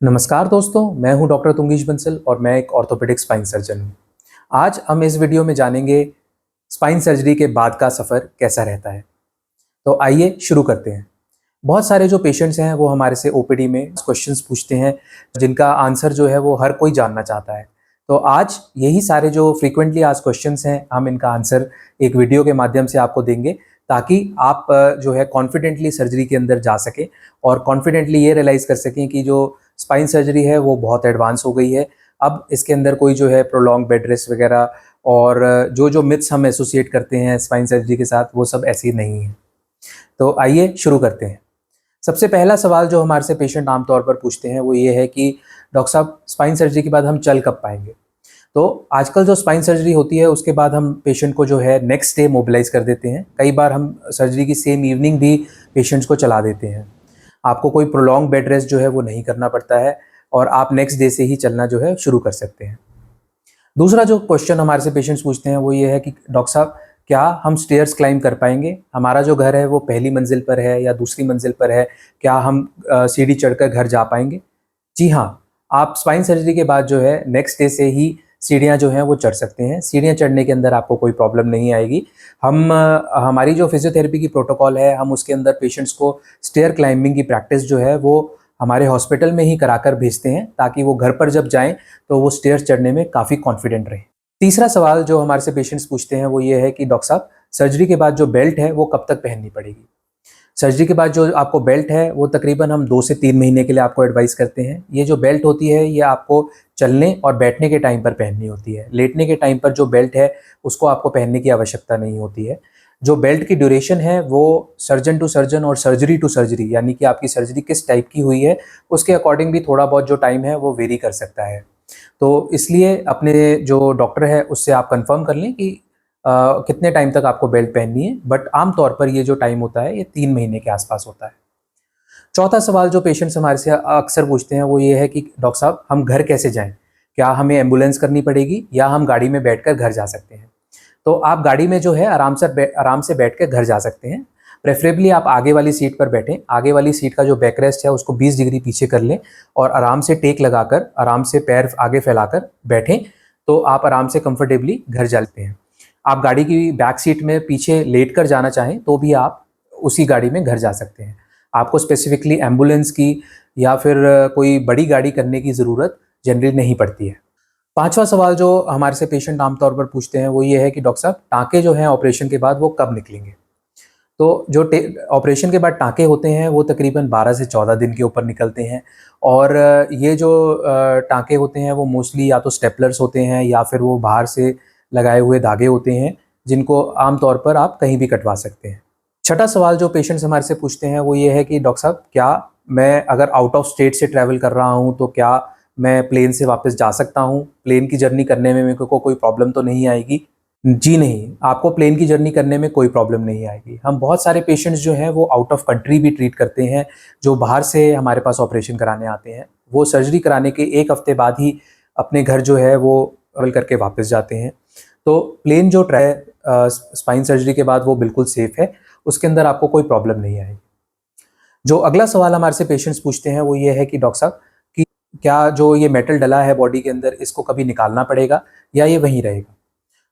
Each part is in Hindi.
नमस्कार दोस्तों, मैं हूं डॉक्टर तुंगीश बंसल और मैं एक ऑर्थोपेडिक स्पाइन सर्जन हूं। आज हम इस वीडियो में जानेंगे स्पाइन सर्जरी के बाद का सफ़र कैसा रहता है। तो आइए शुरू करते हैं। बहुत सारे जो पेशेंट्स हैं वो हमारे से ओपीडी में क्वेश्चंस पूछते हैं जिनका आंसर जो है वो हर कोई जानना चाहता है। तो आज यही सारे जो फ्रीक्वेंटली आज क्वेश्चंस हैं हम इनका आंसर एक वीडियो के माध्यम से आपको देंगे ताकि आप जो है कॉन्फिडेंटली सर्जरी के अंदर जा सकें और कॉन्फिडेंटली ये रियलाइज़ कर सकें कि जो स्पाइन सर्जरी है वो बहुत एडवांस हो गई है। अब इसके अंदर कोई जो है प्रोलॉन्ग बेड रेस्ट वगैरह और जो मिथ्स हम एसोसिएट करते हैं स्पाइन सर्जरी के साथ वो सब ऐसी नहीं है। तो आइए शुरू करते हैं। सबसे पहला सवाल जो हमारे से पेशेंट आमतौर पर पूछते हैं वो ये है कि डॉक्टर साहब स्पाइन सर्जरी के बाद हम चल कब पाएंगे। तो आजकल जो स्पाइन सर्जरी होती है उसके बाद हम पेशेंट को जो है नेक्स्ट डे मोबिलाइज कर देते हैं। कई बार हम सर्जरी की सेम इवनिंग भी पेशेंट्स को चला देते हैं। आपको कोई प्रोलॉन्ग बेड रेस्ट जो है वो नहीं करना पड़ता है और आप नेक्स्ट डे से ही चलना जो है शुरू कर सकते हैं। दूसरा जो क्वेश्चन हमारे से पेशेंट्स पूछते हैं वो ये है कि डॉक्टर साहब क्या हम स्टेयर्स क्लाइंब कर पाएंगे, हमारा जो घर है वो पहली मंजिल पर है या दूसरी मंजिल पर है, क्या हम सीढ़ी चढ़कर घर जा पाएंगे। जी हाँ, आप स्पाइन सर्जरी के बाद जो है नेक्स्ट डे से ही सीढ़ियाँ जो हैं वो चढ़ सकते हैं। सीढ़ियाँ चढ़ने के अंदर आपको कोई प्रॉब्लम नहीं आएगी। हमारी जो फिजियोथेरेपी की प्रोटोकॉल है हम उसके अंदर पेशेंट्स को स्टेयर क्लाइंबिंग की प्रैक्टिस जो है वो हमारे हॉस्पिटल में ही कराकर भेजते हैं ताकि वो घर पर जब जाएं तो वो स्टेयर्स चढ़ने में काफ़ी कॉन्फिडेंट रहें। तीसरा सवाल जो हमारे से पेशेंट्स पूछते हैं वो ये है कि डॉक्टर साहब सर्जरी के बाद जो बेल्ट है वो कब तक पहननी पड़ेगी। सर्जरी के बाद जो आपको बेल्ट है वो तकरीबन हम 2 से 3 महीने के लिए आपको एडवाइस करते हैं। ये जो बेल्ट होती है ये आपको चलने और बैठने के टाइम पर पहननी होती है। लेटने के टाइम पर जो बेल्ट है उसको आपको पहनने की आवश्यकता नहीं होती है। जो बेल्ट की ड्यूरेशन है वो सर्जन टू सर्जन और सर्जरी टू सर्जरी यानी कि आपकी सर्जरी किस टाइप की हुई है उसके अकॉर्डिंग भी थोड़ा बहुत जो टाइम है वो वेरी कर सकता है। तो इसलिए अपने जो डॉक्टर है उससे आप कंफर्म कर लें कि कितने टाइम तक आपको बेल्ट पहननी है, बट आमतौर पर ये जो टाइम होता है ये 3 महीने के आसपास होता है। चौथा सवाल जो पेशेंट्स हमारे से अक्सर पूछते हैं वो ये है कि डॉक्टर साहब हम घर कैसे जाएं, क्या हमें एम्बुलेंस करनी पड़ेगी या हम गाड़ी में बैठकर घर जा सकते हैं। तो आप गाड़ी में जो है आराम से बैठ कर घर जा सकते हैं। प्रेफरेबली आप आगे वाली सीट पर बैठें। आगे वाली सीट का जो बैकरेस्ट है उसको 20 डिग्री पीछे कर लें और आराम से टेक लगाकर आराम से पैर आगे फैलाकर बैठें तो आप आराम से कंफर्टेबली घर जा सकते हैं। आप गाड़ी की बैक सीट में पीछे लेट कर जाना चाहें तो भी आप उसी गाड़ी में घर जा सकते हैं। आपको स्पेसिफिकली एम्बुलेंस की या फिर कोई बड़ी गाड़ी करने की ज़रूरत जनरली नहीं पड़ती है। पांचवा सवाल जो हमारे से पेशेंट आमतौर पर पूछते हैं वो ये है कि डॉक्टर साहब टाँके जो हैं ऑपरेशन के बाद वो कब निकलेंगे। तो जो ऑपरेशन के बाद टाँके होते हैं वो तकरीबन 12 से 14 दिन के ऊपर निकलते हैं और ये जो टाँके होते हैं वो मोस्टली या तो स्टेपलर्स होते हैं या फिर वो बाहर से लगाए हुए धागे होते हैं जिनको आमतौर पर आप कहीं भी कटवा सकते हैं। छठा सवाल जो पेशेंट्स हमारे से पूछते हैं वो ये है कि डॉक्टर साहब क्या मैं अगर आउट ऑफ स्टेट से ट्रैवल कर रहा हूँ तो क्या मैं प्लेन से वापस जा सकता हूँ, प्लेन की जर्नी करने में मेरे को कोई प्रॉब्लम तो नहीं आएगी। जी नहीं, आपको प्लेन की जर्नी करने में कोई प्रॉब्लम नहीं आएगी। हम बहुत सारे पेशेंट्स जो हैं वो आउट ऑफ कंट्री भी ट्रीट करते हैं जो बाहर से हमारे पास ऑपरेशन कराने आते हैं। वो सर्जरी कराने के 1 हफ्ते बाद ही अपने घर जो है वो ट्रैवल करके वापस जाते हैं। तो प्लेन जो स्पाइन सर्जरी के बाद वो बिल्कुल सेफ़ है, उसके अंदर आपको कोई प्रॉब्लम नहीं आएगी। जो अगला सवाल हमारे से पेशेंट्स पूछते हैं वो ये है कि डॉक्टर साहब कि क्या जो ये मेटल डला है बॉडी के अंदर इसको कभी निकालना पड़ेगा या ये वहीं रहेगा।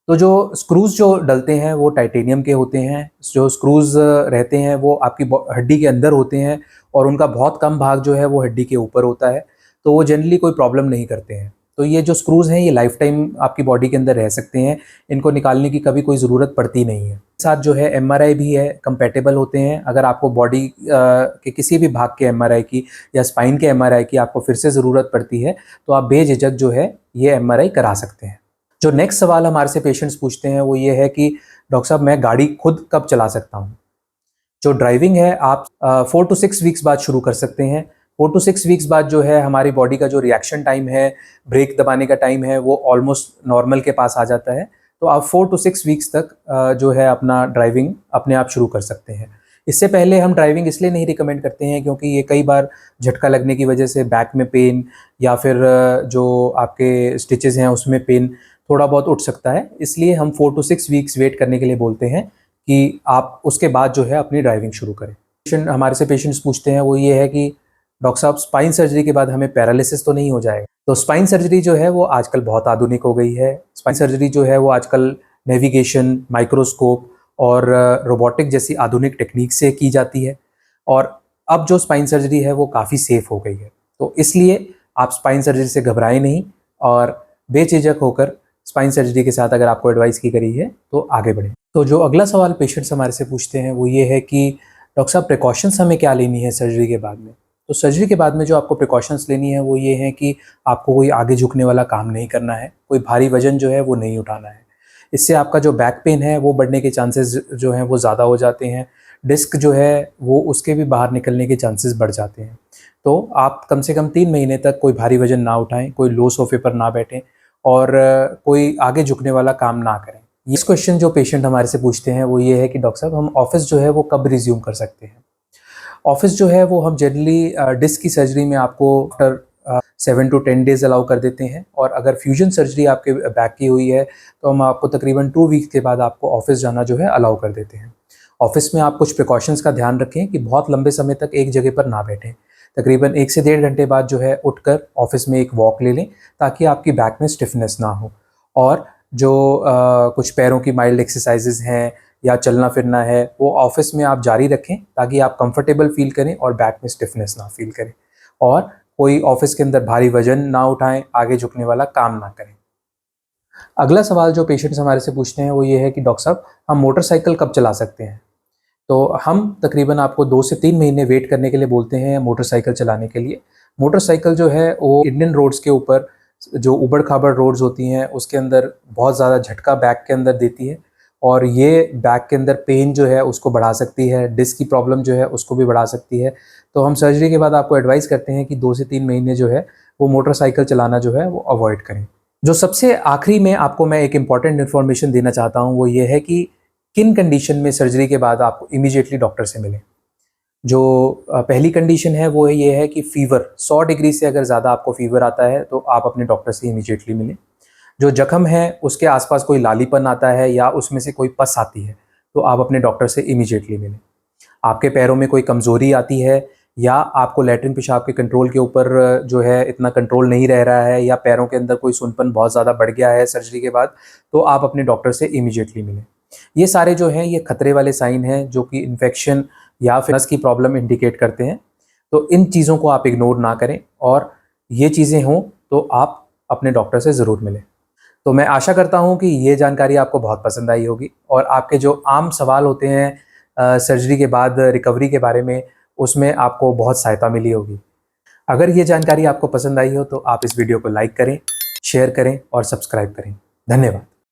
तो जो स्क्रूज़ जो डलते हैं वो टाइटेनियम के होते हैं। जो स्क्रूज़ रहते हैं वो आपकी हड्डी के अंदर होते हैं और उनका बहुत कम भाग जो है वो हड्डी के ऊपर होता है, तो वो जनरली कोई प्रॉब्लम नहीं करते हैं। तो ये जो स्क्रूज़ हैं ये लाइफ टाइम आपकी बॉडी के अंदर रह सकते हैं, इनको निकालने की कभी कोई ज़रूरत पड़ती नहीं है। साथ जो है एमआरआई भी है, कंपैटिबल होते हैं। अगर आपको बॉडी के किसी भी भाग के एमआरआई की या स्पाइन के एमआरआई की आपको फिर से ज़रूरत पड़ती है तो आप बेझिझक जो है ये एमआरआई करा सकते हैं। जो नेक्स्ट सवाल हमारे से पेशेंट्स पूछते हैं वो ये है कि डॉक्टर साहब मैं गाड़ी खुद कब चला सकता हूँ। जो ड्राइविंग है आप 4 to 6 वीक्स बाद शुरू कर सकते हैं। 4 to 6 वीक्स बाद जो है हमारी बॉडी का जो रिएक्शन टाइम है, ब्रेक दबाने का टाइम है वो ऑलमोस्ट नॉर्मल के पास आ जाता है। तो आप 4 to 6 वीक्स तक जो है अपना ड्राइविंग अपने आप शुरू कर सकते हैं। इससे पहले हम ड्राइविंग इसलिए नहीं रिकमेंड करते हैं क्योंकि ये कई बार झटका लगने की वजह से बैक में पेन या फिर जो आपके स्टिचेस हैं उसमें पेन थोड़ा बहुत उठ सकता है। इसलिए हम 4 to 6 वीक्स वेट करने के लिए बोलते हैं कि आप उसके बाद जो है अपनी ड्राइविंग शुरू करें। हमारे से पेशेंट्स पूछते हैं वो ये है कि डॉक्टर साहब स्पाइन सर्जरी के बाद हमें पैरालिसिस तो नहीं हो जाएगा? तो स्पाइन सर्जरी जो है वो आजकल बहुत आधुनिक हो गई है। स्पाइन सर्जरी जो है वो आजकल नेविगेशन, माइक्रोस्कोप और रोबोटिक जैसी आधुनिक टेक्निक से की जाती है और अब जो स्पाइन सर्जरी है वो काफ़ी सेफ हो गई है। तो इसलिए आप स्पाइन सर्जरी से घबराएं नहीं और बेझिझक होकर स्पाइन सर्जरी के साथ अगर आपको एडवाइस की गई है तो आगे बढ़ें। तो जो अगला सवाल पेशेंट्स हमारे से पूछते हैं वो ये है कि डॉक्टर साहब प्रिकॉशंस हमें क्या लेनी है सर्जरी के बाद में? तो सर्जरी के बाद में जो आपको प्रिकॉशंस लेनी है वो ये है कि आपको कोई आगे झुकने वाला काम नहीं करना है, कोई भारी वजन जो है वो नहीं उठाना है। इससे आपका जो बैक पेन है वो बढ़ने के चांसेस जो हैं वो ज़्यादा हो जाते हैं। डिस्क जो है वो उसके भी बाहर निकलने के चांसेस बढ़ जाते हैं। तो आप कम से कम 3 महीने तक कोई भारी वजन ना उठाएं, कोई लो सोफे पर ना बैठें और कोई आगे झुकने वाला काम ना करें। इस क्वेश्चन जो पेशेंट हमारे से पूछते हैं वो ये है कि डॉक्टर साहब हम ऑफिस जो है वो कब रिज्यूम कर सकते हैं? ऑफिस जो है वो हम जनरली डिस्क की सर्जरी में आपको आफ्टर 7 to 10 डेज अलाउ कर देते हैं और अगर फ्यूजन सर्जरी आपके बैक की हुई है तो हम आपको तकरीबन 2 वीक के बाद आपको ऑफिस जाना जो है अलाउ कर देते हैं। ऑफिस में आप कुछ प्रिकॉशंस का ध्यान रखें कि बहुत लंबे समय तक एक जगह पर ना बैठें। तकरीबन 1 से 1.5 घंटे बाद जो है उठकर ऑफिस में एक वॉक ले लें ताकि आपकी बैक में स्टिफनेस ना हो। और जो कुछ पैरों की माइल्ड एक्सरसाइजेज हैं या चलना फिरना है वो ऑफिस में आप जारी रखें ताकि आप कंफर्टेबल फील करें और बैक में स्टिफनेस ना फील करें और कोई ऑफिस के अंदर भारी वजन ना उठाएं, आगे झुकने वाला काम ना करें। अगला सवाल जो पेशेंट्स हमारे से पूछते हैं वो ये है कि डॉक्टर साहब हम मोटरसाइकिल कब चला सकते हैं? तो हम तकरीबन आपको 2 से 3 महीने वेट करने के लिए बोलते हैं मोटरसाइकिल चलाने के लिए। मोटरसाइकिल जो है वो इंडियन रोड्स के ऊपर जो ऊबड़-खाबड़ रोड्स होती हैं उसके अंदर बहुत ज़्यादा झटका बैक के अंदर देती है और ये बैक के अंदर पेन जो है उसको बढ़ा सकती है, डिस्क की प्रॉब्लम जो है उसको भी बढ़ा सकती है। तो हम सर्जरी के बाद आपको एडवाइस करते हैं कि 2 से 3 महीने जो है वो मोटरसाइकिल चलाना जो है वो अवॉइड करें। जो सबसे आखिरी में आपको मैं एक इम्पॉर्टेंट इन्फॉर्मेशन देना चाहता हूँ वो ये है कि किन कंडीशन में सर्जरी के बाद आप इमीडिएटली डॉक्टर से मिलें। जो पहली कंडीशन है वो ये है कि फ़ीवर 100 डिग्री से अगर ज़्यादा आपको फ़ीवर आता है तो आप अपने डॉक्टर से इमीडिएटली मिलें। जो जख्म है उसके आसपास कोई लालीपन आता है या उसमें से कोई पस आती है तो आप अपने डॉक्टर से इमीडिएटली मिलें। आपके पैरों में कोई कमज़ोरी आती है या आपको लैट्रिन पेशाब के कंट्रोल के ऊपर जो है इतना कंट्रोल नहीं रह रहा है या पैरों के अंदर कोई सुनपन बहुत ज़्यादा बढ़ गया है सर्जरी के बाद तो आप अपने डॉक्टर से इमीडिएटली मिलें। ये सारे जो हैं ये खतरे वाले साइन हैं जो कि इन्फेक्शन या फिर नस की प्रॉब्लम इंडिकेट करते हैं। तो इन चीज़ों को आप इग्नोर ना करें और ये चीज़ें हों तो आप अपने डॉक्टर से ज़रूर मिलें। तो मैं आशा करता हूँ कि ये जानकारी आपको बहुत पसंद आई होगी और आपके जो आम सवाल होते हैं सर्जरी के बाद रिकवरी के बारे में उसमें आपको बहुत सहायता मिली होगी। अगर ये जानकारी आपको पसंद आई हो तो आप इस वीडियो को लाइक करें, शेयर करें और सब्सक्राइब करें। धन्यवाद।